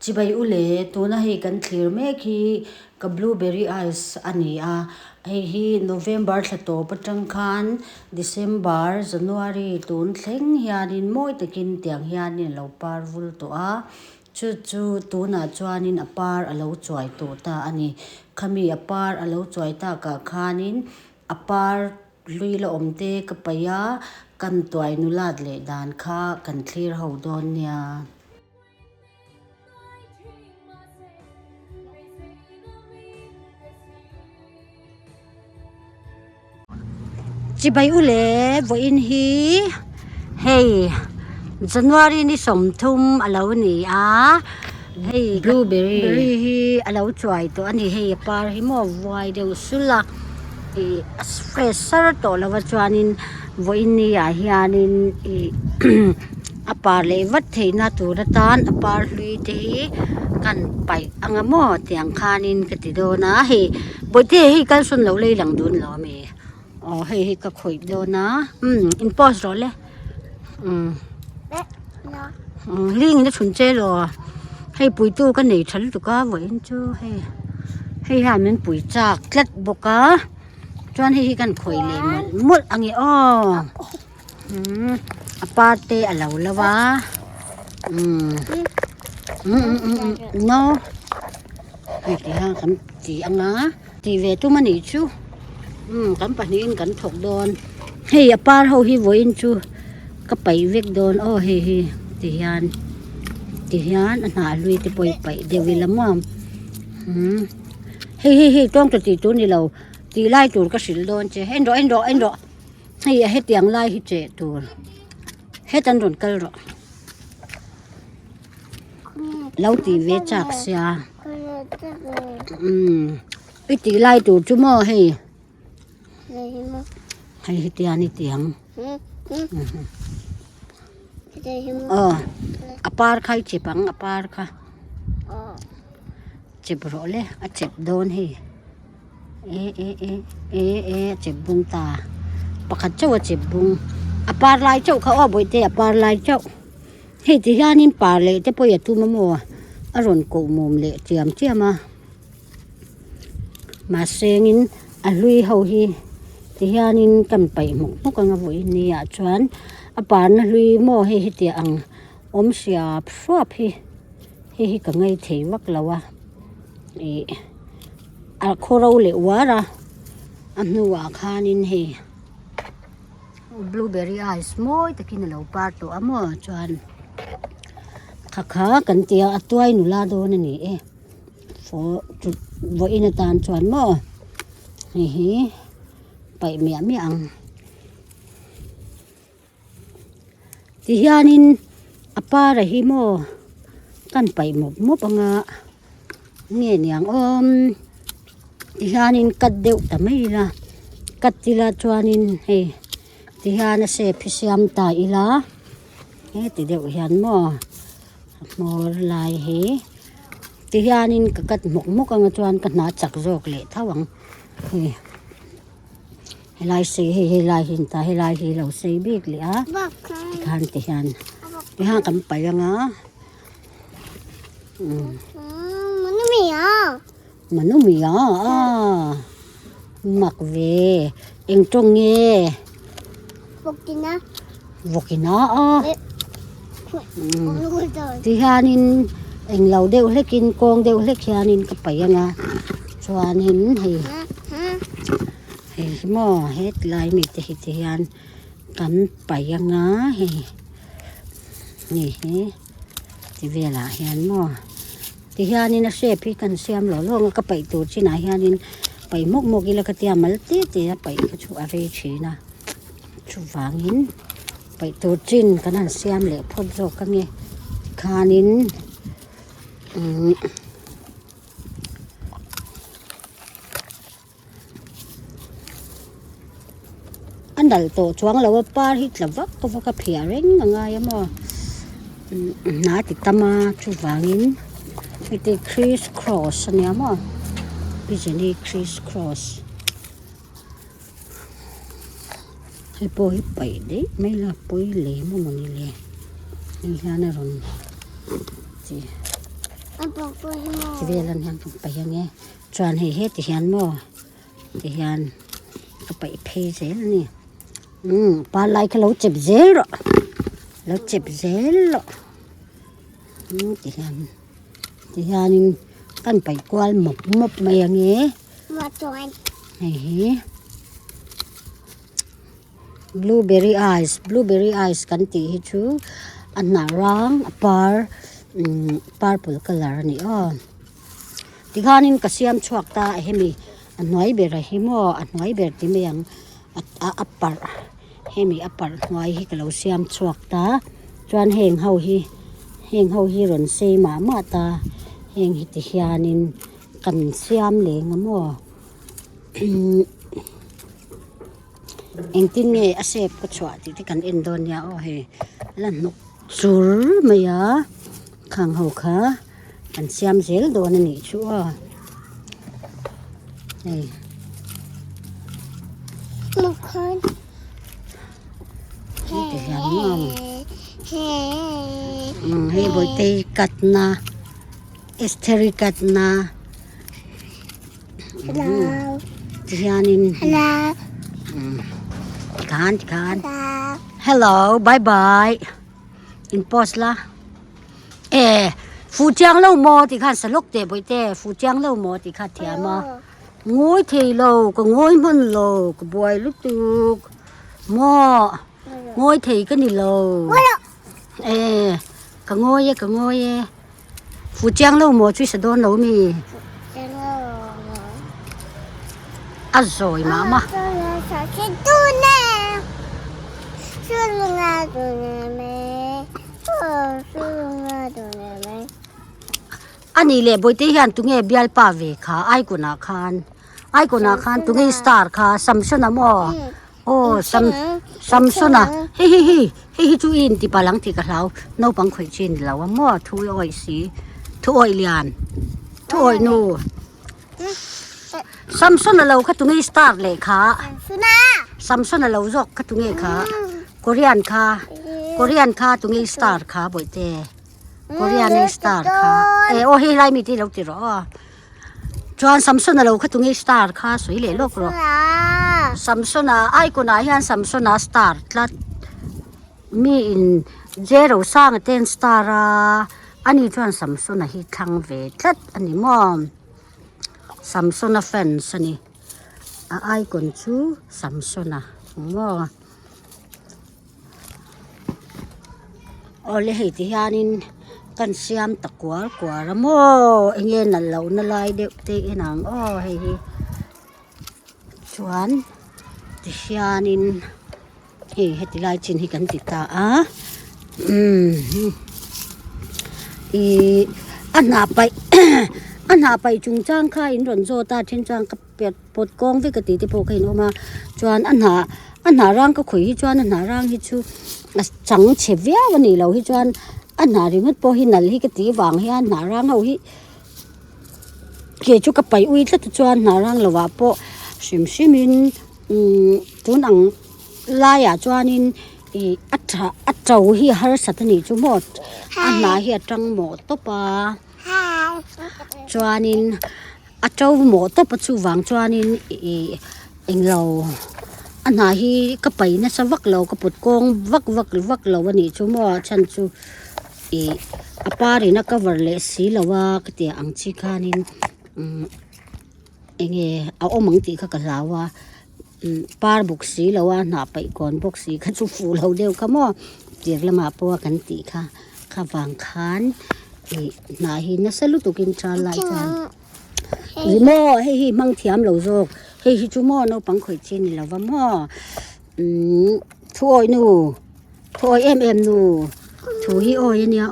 จิบายอุเล่ตัวน่ะให้กันเคลียร์เมฆฮีกับบลูเบอร์รี่ไอซ์อันนี้ให้โนเวมเบอร์ละโตปะจังคันเดซ ember จันวารีตุนเทงเฮียนินมวยตะกินเตียงเฮียนินเหล่าปาร์วุลตัวจู่ตัวน่ะจวนนินอปาร์เหล่าจ่อยตัวตาอันนี้ขมีอปาร์เหล่าจ่อยตากะคานินอปาร์ลุยละอมเตกปยากันตัวนุลาดเลดานค่ากันเคลียร์เฮาดอนเนี่ยจิบายอุเล่วอินฮีเฮ้ยจันวารีนี่สมทุมอะไรวะนี่เฮ้ยบลูเบอร์รี่ฮีอะไรวะจ่อยตัวอันนี้เฮ้ยปาร์ฮิโมวายเดวสุลักเฟรชเซอร์ตัวละว่าจวนินวอินนี่เฮียนินอปาร์เลวัดเทน่าตัวละตานอปาร์ลุยเทกันไปอังมอเตียงคานินกติโดนะเฮ้ยบ่เทเฮ้ยกันสุนเหลาเลยหลังดุนเหรอเมอ๋อเฮ้ยก็คุยโดนะอินพอสรอเลยลิงนี่ชุนเจรอให้ปุ๋ยตู้กันหนีฉันตุก้าไว้จูให้หามันปุ๋ยจากเล็ดบกะจวนให้กันคุยเลยมุดอังเออปาเตอเหลาละวะno ไอ้ที่ห้างกันตีอังนะตีเวตุมันนี่จูกันปะนี้กันถกโดนเฮียปาร์เฮาฮีโวยจูก็ไปเวกโดนเฮียตีฮันอันหาลุยที่ไปเดวิลมั่งเฮียต้องตีตัวนี่เราตีไล่ตัวก็สิลโดนเจเอ็นโดเฮียเตียงไล่ฮิเจตัวตันโดนกันหรอเราตีเวจักเสียไอตีไล่ตัวจุ่มเฮียให้เตียนี่เตียงอปาร์ใครเจ็บังอปาร์ค่ะเจ็บรอเลยเจ็บโดนเฮเจ็บบุงตาปะขัดเจ้าเจ็บบุงอปาร์ลายเจ้าเขาบ่อยเตะอปาร์ลายเจ้าเฮ้ที่ยานินปาเลยแต่พอยตุ้มมัวอร่อยกูมุมเลยเจียมมาเซงินลุยเฮาฮีที่ยานินกันไปหมกกันเอาไว้เนี่ยชวนอปาร์นลุยโม่ให้เตียงเสียพรวบให้กันไงเทวักแล้ววะโคเราเลวระอันนู้ว่าคานินเฮบลูเบอร์รี่ไอซ์มอยตะกินเราปาร์ตัวมั่วชวนขากันเตียตัวหนูลาโดนนี่ฟอจุดวอินตานชวนมั่วนี่ไปเมียงที่ยานินอปาระหิโมกันไปหมบงะเงี้ยอย่างที่ยานินกัดเดียวแต่ไม่ละกัดทีละจวนินเฮที่ยานะเสพิสยามตายละที่เดียวยันโมลายเฮที่ยานินกัดหมกงะจวนกันหนาจักโจกเละท้าวังเฮลายสีให้ลายหินตาให้ลายเราสีบิ๊กเลยที่คันที่ฮันที่ห้างกันไปยังมันไม่มีหมักเวเองจงเงี้ยวกินนะที่ฮันินเองเราเดียวให้กินกองเดียวให้ฮานินก็ไปยังชวนเห็นให้หม้อเฮ็ดลายนี่จะเฮ็ดยันกันไปยังไงนี่ที่เวลาเห็นหม้อที่ยานี่นะเสพพี่กันเสียมหล่อลงก็ไปตัวที่ไหนยานี่ไปมกอีแล้วก็เตรียมมาตีไปก็ชูอะไรชีนะชูวางหินไปตัวจินกันนั่นเสียมเหลวพอดโจกันไงคานินอันดัลโตช่วงเราว่าปาร์ฮิตละวักก็ว่ากับเพียเร่งง่ายมั้งน่าติดตามาชูวางินไปตีคริสครอสเนี่ยมั้งพิจารณาคริสครอสให้ปอยไปดิไม่ละปอยเลี้ยมันนี่เลยนี่ฮะนะรอนจี chỉ về lần hàng cũng phải nghe tròn hay hết thì hiền mò thì hiền có phải pay dễ nè ba lại cái lẩu chẹp dễ rồi lẩu chẹp dễ rồi thì hiền cần phải qua một mày nghe này blueberry eyes kan ti hi chu anna rang purple color ni ti ganin kasiam chuak ta hemi anoi ber hi mo anoi ber ti me yang apar hemi apar noi hi kalo siam chuak ta chuan heng ho hi ron se ma ta heng hi ti hianin kan siam le ngamo anh tin nghe asep có chọa thì cần Indonesia he là nụ chur mày á khang hậu khá cần xem dễ đồ này nị chú này một con thì làm ngon hay bồi tây cắt na esteri cắt na thì anh Kan. Hello, bye bye. In post la. Phu Chiang lâu mò thì khăn salok te boi te. Phu Chiang lâu mò thì khát thiam mà. Ngồi thì lâu, có ngồi môn lâu, có boi lúc tục. Mò, ngồi thì cái gì lâu. Có ngồi. Phu Chiang lâu mò chui sa don lâu mi. Rồi mà. Ani le boy te hian tunge bial pa ve kha ai ko na khan tunge star kha samsona mo samsona hi chu in ti palang ti ka hlau no pang khoi chin lawa mo thu oi si thu oi lian thu oi nu samsona lo kha tunge star le kha samsona lo jok kha tunge kha Korean kha tunge star kha boy te Korean star kha hi lai mi ti lo ti ro chuan samsona lo kha tunge star kha soi le lok ro samsona ai ko na hian samsona star tlat mi in zero sang ten star ani chuan samsona hi thang ve tlat ani mom samsona fans ani ai kon chu samsona mo ole hei ti hianin kan siam takwal mo enge na lo na lai de te inang hei chuan ti hianin heti lai chin hi kan ti ta anha pai chung chang kha in ron zo ta thin chang ka pet pot kong ve ka ti te po khain oma chuan anha rang ka khoi hi chuan anha rang hi chu chẳng che vía cái này lâu hi chuan anh nào thì mất po hi nal hi cái tí vàng hi anh nào rang hậu hi kia chú cái bảy uy rất chuan nào rang là po sim in tuấn ang lai à chuan in at trâu hi har sát này chú một anh nào hi trăng một top à chuan in at trâu một top chú vàng chuan in anh lâu anh hà hi cái bẫy nó sẽ vắt lầu cái bột con vắt lầu anh ấy chú mua chân chú apa thì nó cover lệ xí lầu cái tiền ăn chi khan nên anh ấy áo măng tí cái lầu par bốc xí lầu nạp bẫy còn bốc xí cái chú phụ lầu đều cái mua tiền là mà po cái tí cái vàng khan nà hi nó sẽ lúc tụ kinh tra lại cho mo hi mang thiam lầu rồi hi chú mo nó bằng khởi trên là vắm ho thôi em nu thôi hi ôi nha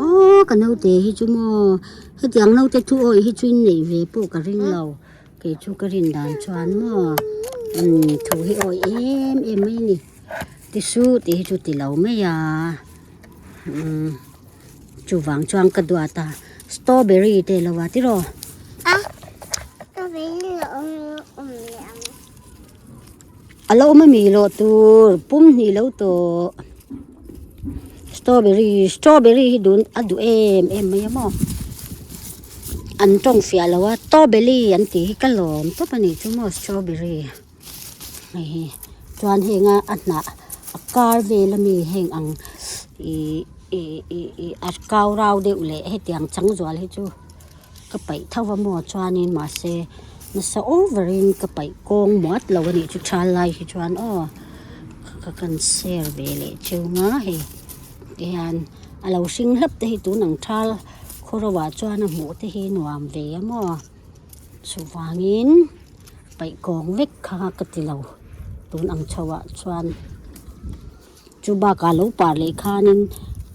cái nấu tê hi chú mo cái tiếng nấu tê thu ôi hi chú nhảy về bộ cái ring lầu cái chú cái ring đàn choán mo thôi hi ôi em ấy nè tê su tê hi chú tê lầu mấy à chú vàng choang cái đùa ta strawberry tê lầu à tê rồi alo mà mì lo tu pum ni lo to strawberry hi dun adu em mấy mo อันตรงเฟียแล้วว่าตอเบอรี่อันตีกะหลอมตัวปนิจุมอสตรอเบอรี่นี่จวนเฮงอันน่ะกาเวลมีเฮงอังอัดกาวราวเดอุเล่ให้เตียงจังจวนให้จูก็ไปเท่าว่าหมอจวนนี่มาเซมาสโอเวอรินก็ไปกงหมดแล้ววันนี้จุชาไลให้จวนอ้อก็กันเซอร์เวลจูงาให้เดียนเราสิงลับที่ตัวหนังทาลโครวาจวนหมูที่หนวมเวียมอสุวางินไปกองเวกข้ากติเราตัวหนังชาวจวนจูบากาลูปาเลขานิน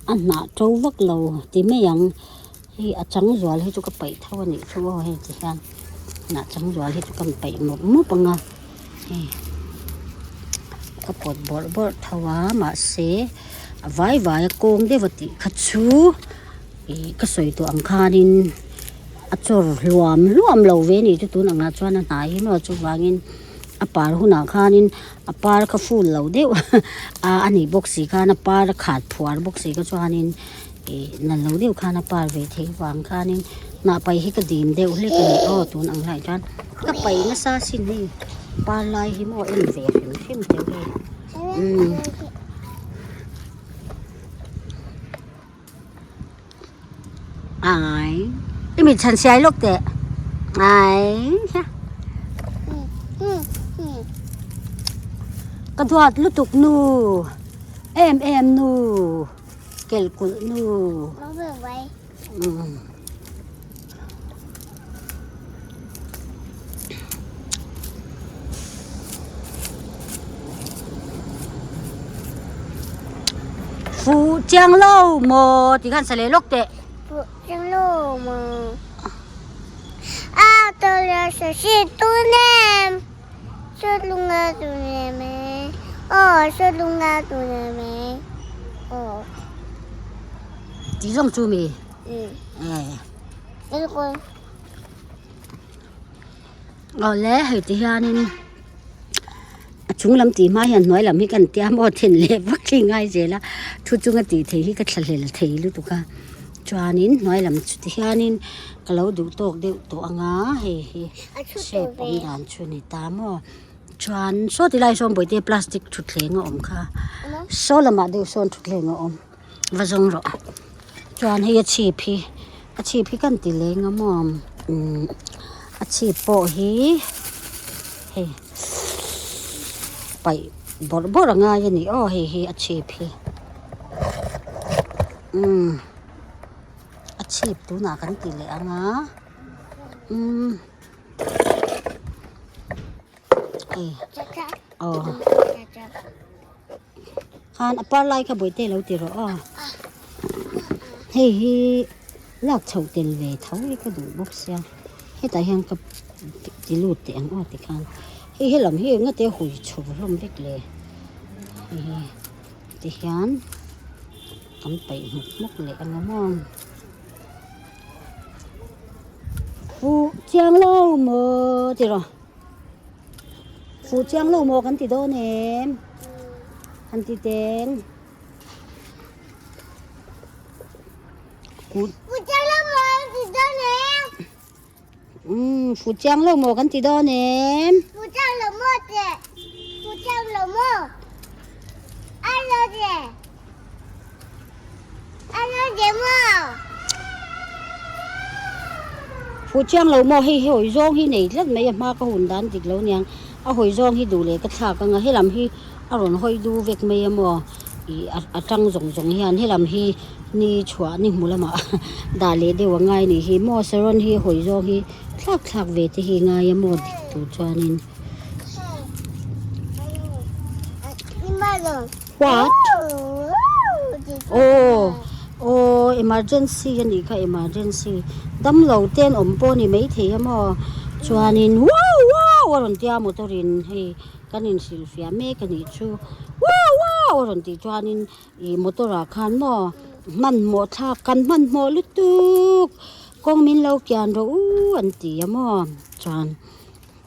อันน่ะโจวักเราที่ไม่ยังให้จังจวนให้จุกไปเท่านี้ชัวให้จีกันน่ะจังจวนให้จุกไปหมดมุปังอ่ะก็ปวดบดทว่ามาเสไว้กงเดวติขัดชูก็สวยตัวอังคารินอัจฉริรวมเราเวนี่จุดตัวหนังอาจวนหายเมื่อจุวางินอปาร์หุนาคานินอปาร์ก็ฟูเราเดียวอันนี้บกสีคานอปาร์ขาดผัวบกสีก็จวานินนั่นเราเดียวคานอปาร์เวทีวางคานินน่าไปให้กระดิ่มเดียวเล็กนี่ตัวหนังไหลจานก็ไปน่าซาสินี่ปาลายหิมอเอ็นเวฟเข้มเดียวเลยไมีฉันใช้ลูกเตะกระทวดลุตุกนูเอ็มนูเกลกุลนูมาเบิกไว้ฟูเจียงเล่าโมที่กันเสลลูกเตะฟูเจียงเล่าโมตัวเรือสีตัวเนมชุดลุงอาตัวเนมชุดลุงอาตัวเนมจีจงจูมีนี่คนแล้วให้ที่ฮานินชุงลำตีมาอย่างน้อยลำให้กันเตี้ยมอเทนเล็บวักลิงง่ายเจละทุจุงตีเที่ก็ทะเลละเที่ลุตุกะจวานินน้อยลำชุดที่ฮานินก็เราดูโตกเดียวตัวงาเฮ้เชฟผมด่านชนิตามอจวนโซติไลซอมบ่อยเตพลาสติกชุดเลี้ยงอมค่ะโซละมาเดียวโซนชุดเลี้ยงอมว่าจงรอจวนให้อาชีพกันตีเลี้ยงอมอาชีพโปฮีเฮ้ไปบ่ง่ายนี่เฮ้อาชีพอาชีพตัวหนากันตีเลี้ยงคานอปาไลขบวยเตะเราตีรอเฮ้ลากเฉาเตลเวทเขาก็ดูบุกเสียให้แต่ยังกับจิลูดเตียงติคานเฮ้ลำเฮ้งเตะหุยชวลมเล็กเลยติฮันกันไปมุกเลยมองฟูเจียงเล่าโมตีรอฟูเจียงเล่าโมกันตีโดเนมกันตีเตงฟูเจียงเล่าโมกันตีโดเนมฟูเจียงเล่าโมกันตีโดเนมฟูเจียงเล่าโมเจฟูเจียงเล่าโมอะไรเจโมฟูเจียงเราโมให้หอยจ้องให้ไหนแล้วไม่มาก็หุ่นดันติดแล้วเนี่ยเอาหอยจ้องให้ดูเลยก็ถากกันให้ลำให้อารมณ์หอยดูเวกไม่ยมจังจงเฮียนให้ลำให้นี่ชัวนี่มูละมาด่าเลยเดี๋ยวง่ายนี่ให้โมเซรอนให้หอยจ้องให้คลักเวทให้ง่ายโมดิตูจานิน What? Emergency กันอีกค่ะ emergency ดำเหลาเต้นอมโปนี่ไม่เทียมชวานินว้าววันที่อามุตรินให้กันนินซิลเฟียเมกันนิชูว้าววันที่ชวานินมุตระคันมันหมดทักกันมันหมดลุตุกกองมินเราเกียนเราวันที่ยามจาน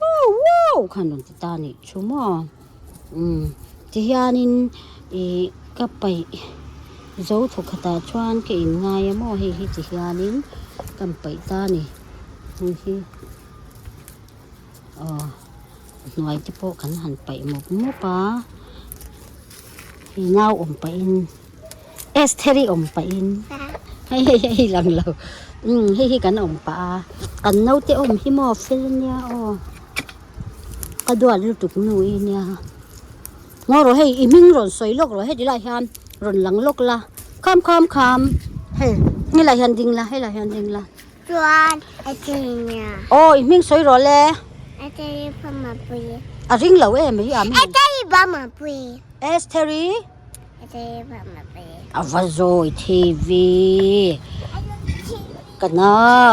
ว้าวคันวันที่ตานี่ชูที่ยานินก็ไปเจ้าถูกขตาชวนกินง่ายให้ที่ยานิน กันไปตานี่นี่อ๋อหน่วยที่พวกขันหันไปหมกมุปะให้เงาไปอินเอสเทอรี่ไปอินให้หลังเราให้กันปะกันเน่าเตหิมอฟิลเนี่ยอ๋อกระดวดลูกตุกนุยเนี่ยงอเราให้อิมิงรอนสวยลกเราให้ดีไรฮันรอนหลังลกละคำให้นี่ไรฮันดิงละให้ไรฮันดิงละจวนไอเจเนี่ยโอ้อิมิงสวยรอเลยไอเจพม่าปุยอะริงเหล่าไม่ยามไอเจพม่าปุยเอสเทอรี่ไอเจพม่าปุยอาวาโซทีวีกันเอา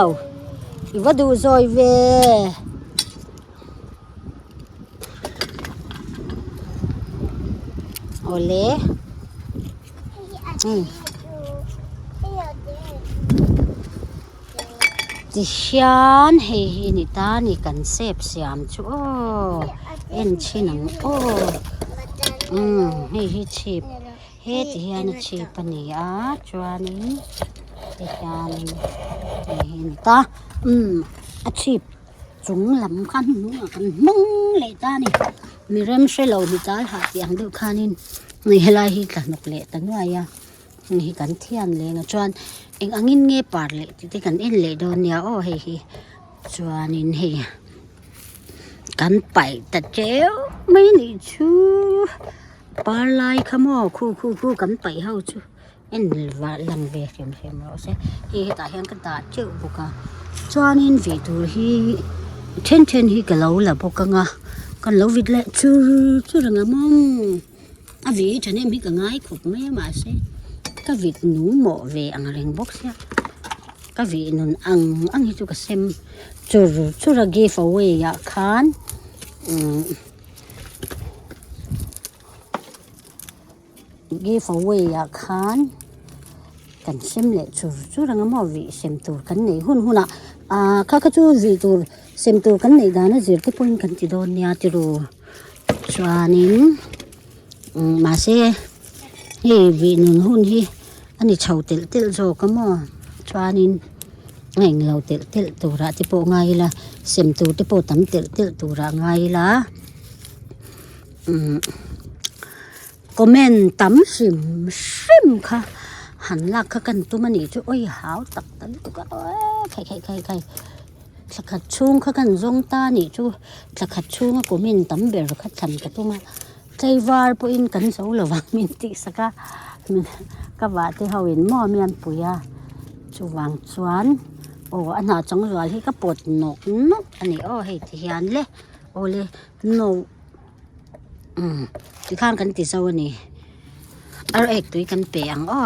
อีว่าดูซอยเวโอเล่ดิฉันเฮนิตานี่กันเซฟสยามชัวเอ็นชินังโอ้เฮชีพเฮที่ฮันชีพนี่จวนนี่ดิฉันเฮนิตาอาชีพจุงลำคันนู้นกันมุ่งเลยตานี่มีเริ่มใช้เราดิตาหาเสียงดูคันนี่เฮลาฮิกันนกเละตันว่านี่กันเทียนเลยนะจวนเองอังอินเงปาร์เลยที่กันเอ็นเลยโดนเนี่ยโอ้เฮ้จวนนี่เฮกันไปแต่เจ้าไม่หนีชูปาลายขโมยคู่กันไปเฮาชูเอ็นว่าลังเวฟเฟมเราเสียเฮตาเฮงกันตาเจ้าบุกจวนนี่วิดูเฮเช่นเฮกันเราละบุกกันเราวิดเละชูเรื่องมั่งอาวิฉันเองมีกันง่ายขุดไม่มาเสียก็วิดหนูหมอเวอังเริงบ็อกเสียก็วิดนุนอังฮิตุกเซมจูระเกฟเอาไว้ยาคานเกฟเอาไว้ยาคานกันเซมเละจูระงมอวิเซมตูกันนี่หุ่นอ่ะข้าก็จูวิตูเซมตูกันนี่ดานะจิรที่พูดกันที่โดนเนี่ยที่รู้ชวานินมาเสียเฮ้วีนุนหุ่นฮีอันนี้ชาวเตลโจก็มั่วชวานินไงเราเตลตัวระที่โปไงล่ะเซมตัวที่โปตั้มเตลตัวระไงล่ะก็แม่นตั้มซิมค่ะหันหลักกันตัวมันนี่จุ้ยหาวตักตัวก็ใครสักขัดช่วงกันจงตานี่จุสักขัดช่วงก็แม่นตั้มเบลขัดฉันกับตัวมาใจวาร์ปุ่นกันโซ่ระวังมินติสักมันก็ว่าที่เขาเห็นหม้อเมียนปุ๋ยจูวางสวนโอ้อันน่าจังหวะที่ก็ปวดหนกอันนี้โอ้ให้ที่ยันเลยโอ้เลยหนกที่ข้างกันติดโซ่นี่อะไรตัวกันเปียงอ้อ